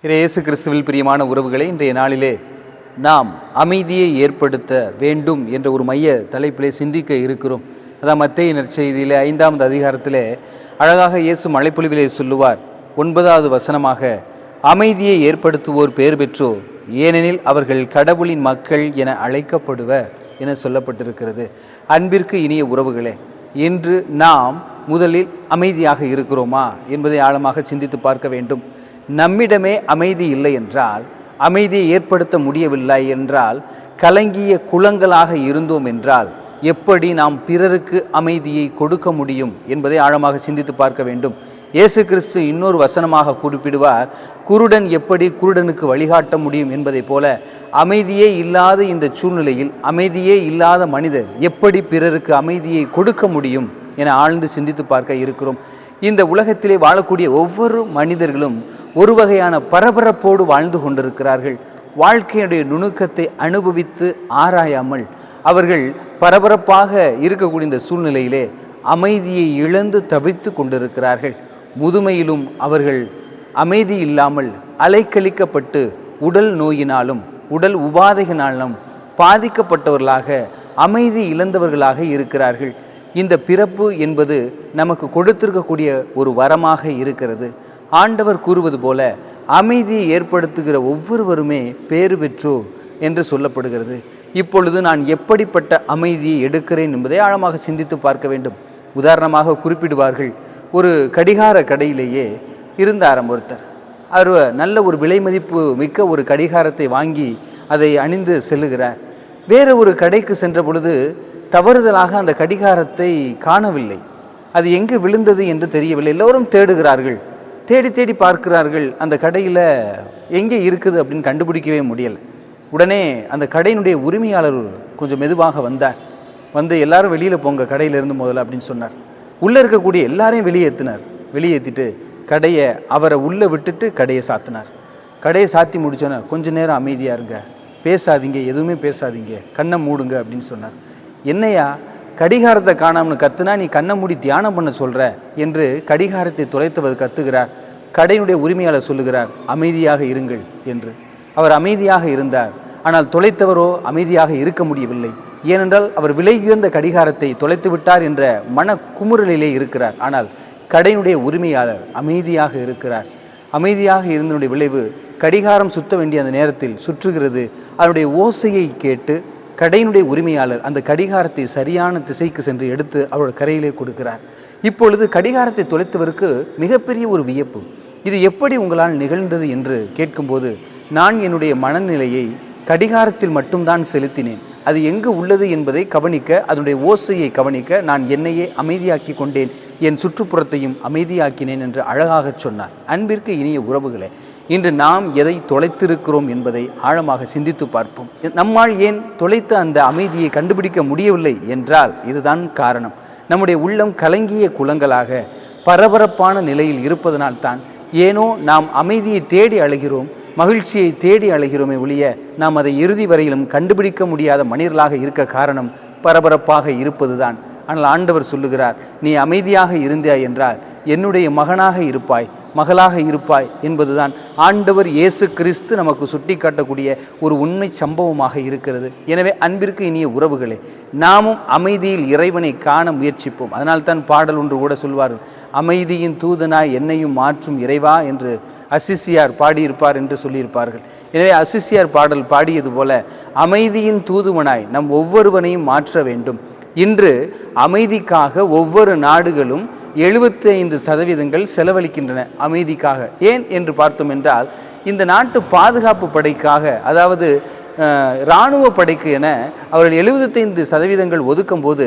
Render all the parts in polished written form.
இயேசு கிறிஸ்துவில் பிரியமான உறவுகளை, இன்றைய நாளிலே நாம் அமைதியை ஏற்படுத்த வேண்டும் என்ற ஒரு மைய தலைப்பிலே சிந்திக்க இருக்கிறோம். அதான் மத்தேயு நற்செய்தியிலே 5வது அதிகாரத்திலே அழகாக இயேசு மழைப்பொழிவிலே சொல்லுவார். 9வது வசனமாக, அமைதியை ஏற்படுத்துவோர் பேர் பெற்றோர், ஏனெனில் அவர்கள் கடவுளின் மக்கள் என அழைக்கப்படுவர் என சொல்லப்பட்டிருக்கிறது. அன்பிற்கு இனிய உறவுகளே, இன்று நாம் முதலில் அமைதியாக இருக்கிறோமா என்பதை ஆழமாக சிந்தித்து பார்க்க வேண்டும். நம்மிடமே அமைதி இல்லை என்றால், அமைதியை ஏற்படுத்த முடியவில்லை என்றால், கலங்கிய குளங்களாக இருந்தோம் என்றால் எப்படி நாம் பிறருக்கு அமைதியை கொடுக்க முடியும் என்பதை ஆழமாக சிந்தித்து பார்க்க வேண்டும். இயேசு கிறிஸ்து இன்னொரு வசனமாக குறிப்பிடுவார், குருடன் எப்படி குருடனுக்கு வழிகாட்ட முடியும் என்பதை போல அமைதியே இல்லாத இந்த சூழ்நிலையில் அமைதியே இல்லாத மனிதர் எப்படி பிறருக்கு அமைதியை கொடுக்க முடியும் என ஆழ்ந்து சிந்தித்து பார்க்க இருக்கிறோம். இந்த உலகத்திலே வாழக்கூடிய ஒவ்வொரு மனிதர்களும் ஒரு வகையான பரபரப்போடு வாழ்ந்து கொண்டிருக்கிறார்கள். வாழ்க்கையுடைய நுணுக்கத்தை அனுபவித்து ஆராயாமல் அவர்கள் பரபரப்பாக இருக்கக்கூடிய இந்த சூழ்நிலையிலே அமைதியை இழந்து தவித்து கொண்டிருக்கிறார்கள். முதுமையிலும் அவர்கள் அமைதி இல்லாமல் அலைக்கழிக்கப்பட்டு உடல் நோயினாலும் உடல் உபாதைகளினாலும் பாதிக்கப்பட்டவர்களாக அமைதி இழந்தவர்களாக இருக்கிறார்கள். இந்த பிறப்பு என்பது நமக்கு கொடுத்திருக்கக்கூடிய ஒரு வரமாக இருக்கிறது. ஆண்டவர் கூறுவது போல அமைதியை ஏற்படுத்துகிற ஒவ்வொருவருமே பேறு பெற்றோர் என்று சொல்லப்படுகிறது. இப்பொழுது நான் எப்படிப்பட்ட அமைதியை எடுக்கிறேன் என்பதை ஆழமாக சிந்தித்து பார்க்க வேண்டும். உதாரணமாக குறிப்பிடுவார்கள், ஒரு கடிகார கடையிலேயே இருந்தார் ஒருத்தர். அவர் நல்ல ஒரு விலை மதிப்பு மிக்க ஒரு கடிகாரத்தை வாங்கி அதை அணிந்து செல்லுகிறார். வேறு ஒரு கடைக்கு சென்ற பொழுது தவறுதலாக அந்த கடிகாரத்தை காணவில்லை. அது எங்கே விழுந்தது என்று தெரியவில்லை. எல்லோரும் தேடுகிறார்கள், தேடி தேடி பார்க்கிறார்கள். அந்த கடையில் எங்கே இருக்குது அப்படின்னு கண்டுபிடிக்கவே முடியலை. உடனே அந்த கடையினுடைய உரிமையாளர் கொஞ்சம் மெதுவாக வந்தார். வந்து எல்லாரும் வெளியில் போங்க கடையிலிருந்து முதல்ல அப்படின்னு சொன்னார். உள்ளே இருக்கக்கூடிய எல்லாரையும் வெளியேற்றினார். வெளியேற்றிட்டு கடையை அவரை உள்ளே விட்டுட்டு கடையை சாத்தினார். கடையை சாத்தி முடிச்சோன்னே, கொஞ்ச நேரம் அமைதியாக இருங்க, பேசாதீங்க, எதுவுமே பேசாதீங்க, கண்ணை மூடுங்க அப்படின்னு சொன்னார். என்னையா கடிகாரத்தை காணாமனு கத்துனா நீ கண்ணை மூடி தியானம் பண்ண சொல்ற என்று கடிகாரத்தை தொலைத்தவர் கத்துகிறார். கடையினுடைய உரிமையாளர் சொல்லுகிறார், அமைதியாக இருங்கள் என்று. அவர் அமைதியாக இருந்தார். ஆனால் தொலைத்தவரோ அமைதியாக இருக்க முடியவில்லை. ஏனென்றால் அவர் விலை உயர்ந்த கடிகாரத்தை தொலைத்து விட்டார் என்ற மன குமுறலிலே இருக்கிறார். ஆனால் கடையினுடைய உரிமையாளர் அமைதியாக இருக்கிறார். அமைதியாக இருந்தனுடைய விளைவு, கடிகாரம் சுத்த வேண்டிய அந்த நேரத்தில் சுற்றுகிறது. அதனுடைய ஓசையை கேட்டு கடையினுடைய உரிமையாளர் அந்த கடிகாரத்தை சரியான திசைக்கு சென்று எடுத்து அவரோட கரையிலே கொடுக்கிறார். இப்பொழுது கடிகாரத்தை தொலைத்தவருக்கு மிகப்பெரிய ஒரு வியப்பு. இது எப்படி உங்களால் நிகழ்ந்தது என்று கேட்கும்போது, நான் என்னுடைய மனநிலையை கடிகாரத்தில் மட்டும்தான் செலுத்தினேன். அது எங்கு உள்ளது என்பதை கவனிக்க, அதனுடைய ஓசையை கவனிக்க நான் என்னையே அமைதியாக்கி கொண்டேன், என் சுற்றுப்புறத்தையும் அமைதியாக்கினேன் என்று அழகாக சொன்னார். அன்பிற்கு இனிய உறவுகளே, இன்று நாம் எதை தொலைத்திருக்கிறோம் என்பதை ஆழமாக சிந்தித்து பார்ப்போம். நம்மால் ஏன் தொலைத்த அந்த அமைதியை கண்டுபிடிக்க முடியவில்லை என்றால் இதுதான் காரணம். நம்முடைய உள்ளம் கலங்கிய குளங்களாக பரபரப்பான நிலையில் இருப்பதனால்தான் ஏனோ நாம் அமைதியை தேடி அழைகிறோம், மகிழ்ச்சியை தேடி அழைகிறோமே ஒழிய நாம் அதை இறுதி வரையிலும் கண்டுபிடிக்க முடியாத மனிதர்களாக இருக்க காரணம் பரபரப்பாக இருப்பதுதான். ஆனால் ஆண்டவர் சொல்லுகிறார், நீ அமைதியாக இருந்தாய் என்றால் என்னுடைய மகனாக இருப்பாய், மகளாக இருப்பாய் என்பதுதான் ஆண்டவர் இயேசு கிறிஸ்து நமக்கு சுட்டி காட்டக்கூடிய ஒரு உண்மை சம்பவமாக இருக்கிறது. எனவே அன்பிற்கு இனிய உறவுகளே, நாமும் அமைதியில் இறைவனை காண முயற்சிப்போம். அதனால்தான் பாடல் ஒன்று கூட சொல்வார்கள், அமைதியின் தூதனாய் என்னையும் மாற்றும் இறைவா என்று அசிசியார் பாடியிருப்பார் என்று சொல்லியிருப்பார்கள். எனவே அசிசியார் பாடல் பாடியது போல அமைதியின் தூதுவனாய் நம் ஒவ்வொருவனையும் மாற்ற வேண்டும். இன்று அமைதிக்காக ஒவ்வொரு நாடுகளும் 75% செலவழிக்கின்றன அமைதிக்காக. ஏன் என்று பார்த்தோம் என்றால், இந்த நாட்டு பாதுகாப்பு படைக்காக, அதாவது இராணுவ படைக்கு என அவர்கள் 75% ஒதுக்கும் போது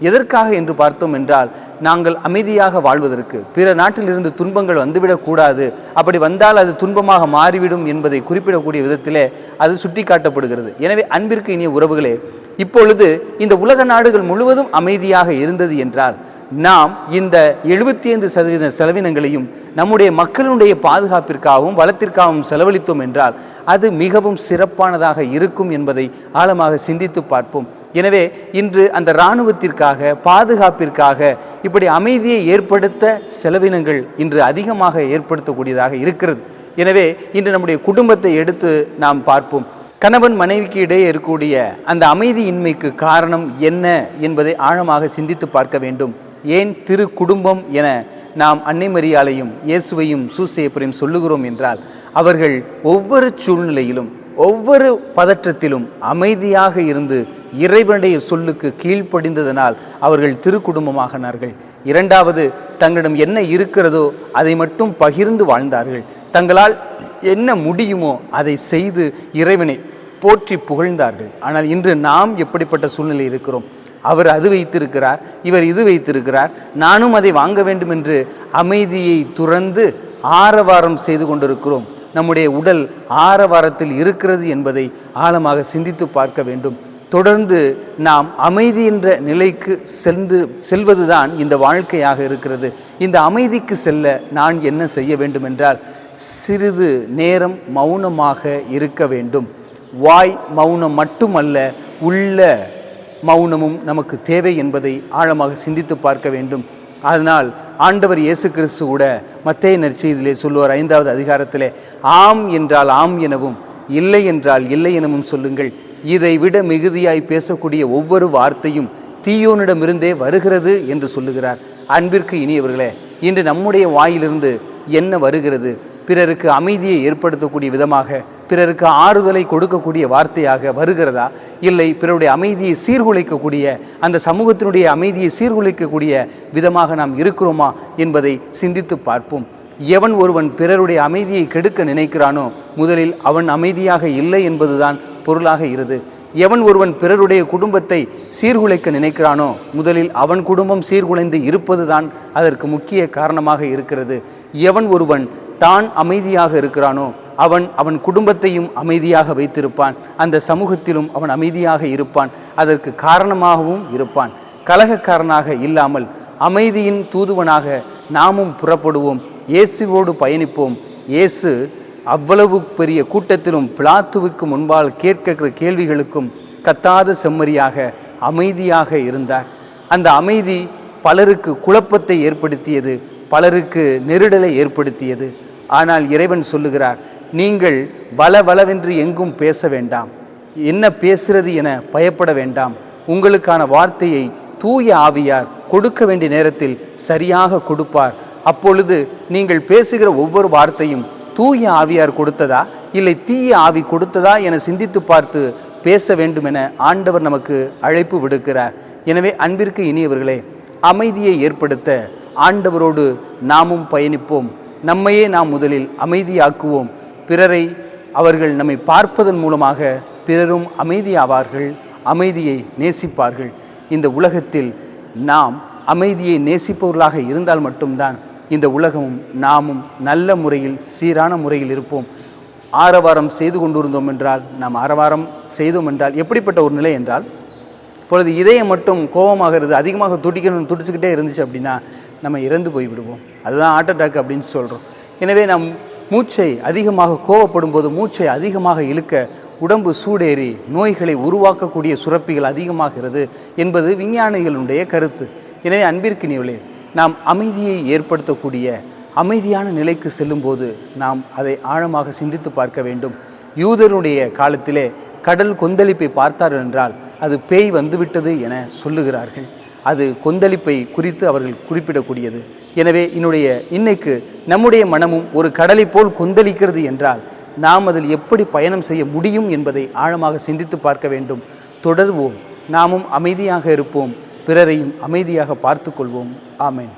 எதற்காக என்று பார்த்தோம் என்றால், நாங்கள் அமைதியாக வாழ்வதற்கு, பிற நாட்டிலிருந்து துன்பங்கள் வந்துவிடக்கூடாது, அப்படி வந்தால் அது துன்பமாக மாறிவிடும் என்பதை குறிப்பிடக்கூடிய விதத்திலே அது சுட்டி காட்டப்படுகிறது. எனவே அன்பிற்கு இனிய உறவுகளே, இப்பொழுது இந்த உலக நாடுகள் முழுவதும் அமைதியாக இருந்தது என்றால், நாம் இந்த 75% செலவினங்களையும் நம்முடைய மக்களுடைய பாதுகாப்பிற்காகவும் வளத்திற்காகவும் செலவழித்தோம் என்றால் அது மிகவும் சிறப்பானதாக இருக்கும் என்பதை ஆழமாக சிந்தித்து பார்ப்போம். எனவே இன்று அந்த இராணுவத்திற்காக, பாதுகாப்பிற்காக இப்படி அமைதியை ஏற்படுத்த செலவினங்கள் இன்று அதிகமாக ஏற்படுத்தக்கூடியதாக இருக்கிறது. எனவே இன்று நம்முடைய குடும்பத்தை எடுத்து நாம் பார்ப்போம். கணவன் மனைவிக்கு இடையே இருக்கக்கூடிய அந்த அமைதியின்மைக்கு காரணம் என்ன என்பதை ஆழமாக சிந்தித்து பார்க்க வேண்டும். ஏன் திரு குடும்பம் என நாம் அன்னை மரியாளையும் இயேசுவையும் சூசையப்பரையும் சொல்லுகிறோம் என்றால், அவர்கள் ஒவ்வொரு சூழ்நிலையிலும் ஒவ்வொரு பதற்றத்திலும் அமைதியாக இருந்து இறைவனுடைய சொல்லுக்கு கீழ்ப்படிந்ததனால் அவர்கள் திருக்குடும்பமாகினார்கள். இரண்டாவது, தங்களிடம் என்ன இருக்கிறதோ அதை மட்டும் பகிர்ந்து வாழ்ந்தார்கள். தங்களால் என்ன முடியுமோ அதை செய்து இறைவனை போற்றி புகழ்ந்தார்கள். ஆனால் இன்று நாம் எப்படிப்பட்ட சூழ்நிலை இருக்கிறோம்? அவர் அது வைத்திருக்கிறார், இவர் இது வைத்திருக்கிறார், நானும் அதை வாங்க வேண்டும் என்று அமைதியை துறந்து ஆரவாரம் செய்து கொண்டிருக்கிறோம். நம்முடைய உடல் ஆரவாரத்தில் இருக்கிறது என்பதை ஆழமாக சிந்தித்து பார்க்க வேண்டும். தொடர்ந்து நாம் அமைதி என்ற நிலைக்கு செல்வதுதான் இந்த வாழ்க்கையாக இருக்கிறது. இந்த அமைதிக்கு செல்ல நான் என்ன செய்ய வேண்டும் என்றால், சிறிது நேரம் மௌனமாக இருக்க வேண்டும். வாய் மௌனம் மட்டுமல்ல, உள்ள மௌனமும் நமக்கு தேவை என்பதை ஆழமாக சிந்தித்து பார்க்க வேண்டும். அதனால் ஆண்டவர் இயேசு கிறிஸ்து கூட மத்தேயு நற்செய்தியிலே சொல்லுவார், 5வது அதிகாரத்திலே, ஆம் என்றால் ஆம் எனவும் இல்லை என்றால் இல்லை எனவும் சொல்லுங்கள். இதை விட மிகுதியாய் பேசக்கூடிய ஒவ்வொரு வார்த்தையும் தீயோனிடமிருந்தே வருகிறது என்று சொல்லுகிறார். அன்பிற்கு இனியவர்களே, இன்று நம்முடைய வாயிலிருந்து என்ன வருகிறது? பிறருக்கு அமைதியை ஏற்படுத்தக்கூடிய விதமாக, பிறருக்கு ஆறுதலை கொடுக்கக்கூடிய வார்த்தையாக வருகிறதா? இல்லை பிறருடைய அமைதியை சீர்குலைக்கக்கூடிய, அந்த சமூகத்தினுடைய அமைதியை சீர்குலைக்கக்கூடிய விதமாக நாம் இருக்கிறோமா என்பதை சிந்தித்து பார்ப்போம். எவன் ஒருவன் பிறருடைய அமைதியை கெடுக்க நினைக்கிறானோ முதலில் அவன் அமைதியாக இல்லை என்பதுதான் பொருளாக இருது. எவன் ஒருவன் பிறருடைய குடும்பத்தை சீர்குலைக்க நினைக்கிறானோ முதலில் அவன் குடும்பம் சீர்குலைந்து இருப்பதுதான் அதற்கு முக்கிய காரணமாக இருக்கிறது. எவன் ஒருவன் தான் அமைதியாக இருக்கிறானோ அவன் குடும்பத்தையும் அமைதியாக வைத்திருப்பான், அந்த சமூகத்திலும் அவன் அமைதியாக இருப்பான், அதற்கு காரணமாகவும் இருப்பான். கலகக்காரனாக இல்லாமல் அமைதியின் தூதுவனாக நாமும் புறப்படுவோம், இயேசுவோடு பயணிப்போம். இயேசு அவ்வளவு பெரிய கூட்டத்திலும் பிலாத்துவுக்கு முன்பால் கேட்கிற கேள்விகளுக்கும் கத்தாத செம்மறியாக அமைதியாக இருந்தார். அந்த அமைதி பலருக்கு குழப்பத்தை ஏற்படுத்தியது, பலருக்கு நெருடலை ஏற்படுத்தியது. ஆனால் இறைவன் சொல்லுகிறார், நீங்கள் வளவென்று எங்கும் பேச வேண்டாம், என்ன பேசுறது என பயப்பட வேண்டாம். உங்களுக்கான வார்த்தையை தூய ஆவியார் கொடுக்க வேண்டிய நேரத்தில் சரியாக கொடுப்பார். அப்பொழுது நீங்கள் பேசுகிற ஒவ்வொரு வார்த்தையும் தூய ஆவியார் கொடுத்ததா இல்லை தீய ஆவி கொடுத்ததா என சிந்தித்து பார்த்து பேச வேண்டும் என ஆண்டவர் நமக்கு அழைப்பு விடுக்கிறார். எனவே அன்பிற்கு இனியவர்களே, அமைதியை ஏற்படுத்த ஆண்டவரோடு நாமும் பயணிப்போம். நம்மையே நாம் முதலில் அமைதியாக்குவோம். பிறரை அவர்கள் நம்மை பார்ப்பதன் மூலமாக பிறரும் அமைதியாவார்கள், அமைதியை நேசிப்பார்கள். இந்த உலகத்தில் நாம் அமைதியை நேசிப்பவர்களாக இருந்தால் மட்டும்தான் இந்த உலகமும் நாமும் நல்ல முறையில் சீரான முறையில் இருப்போம். ஆரவாரம் செய்து கொண்டிருந்தோம் என்றால், நாம் ஆரவாரம் செய்தோம் என்றால் எப்படிப்பட்ட ஒரு நிலை என்றால், இப்பொழுது இதயம் மட்டும் கோபமாகிறது, அதிகமாக துடிச்சுக்கிட்டே இருந்துச்சு அப்படின்னா நம்ம இறந்து போய்விடுவோம். அதுதான் ஹார்ட் அட்டாக் அப்படின்னு சொல்கிறோம். எனவே நாம் மூச்சை அதிகமாக கோபப்படும் போது மூச்சை அதிகமாக இழுக்க உடம்பு சூடேறி நோய்களை உருவாக்கக்கூடிய சுரப்பிகள் அதிகமாகிறது என்பது விஞ்ஞானிகளுடைய கருத்து. எனவே அன்பிற்கினியவர்களே, நாம் அமைதியை ஏற்படுத்தக்கூடிய அமைதியான நிலைக்கு செல்லும்போது நாம் அதை ஆழமாக சிந்தித்து பார்க்க வேண்டும். யூதருடைய காலத்திலே கடல் கொந்தளிப்பை பார்த்தார்கள் என்றால் அது பேய் வந்துவிட்டது என சொல்லுகிறார்கள். அது கொந்தளிப்பை குறித்து அவர்கள் குறிப்பிடக்கூடியது. எனவே இன்னைக்கு நம்முடைய மனமும் ஒரு கடலை போல் கொந்தளிக்கிறது என்றால் நாம் அதில் எப்படி பயணம் செய்ய முடியும் என்பதை ஆழமாக சிந்தித்து பார்க்க வேண்டும். தொடர்வோம், நாமும் அமைதியாக இருப்போம், பிறரையும் அமைதியாக பார்த்து கொள்வோம். ஆமென்.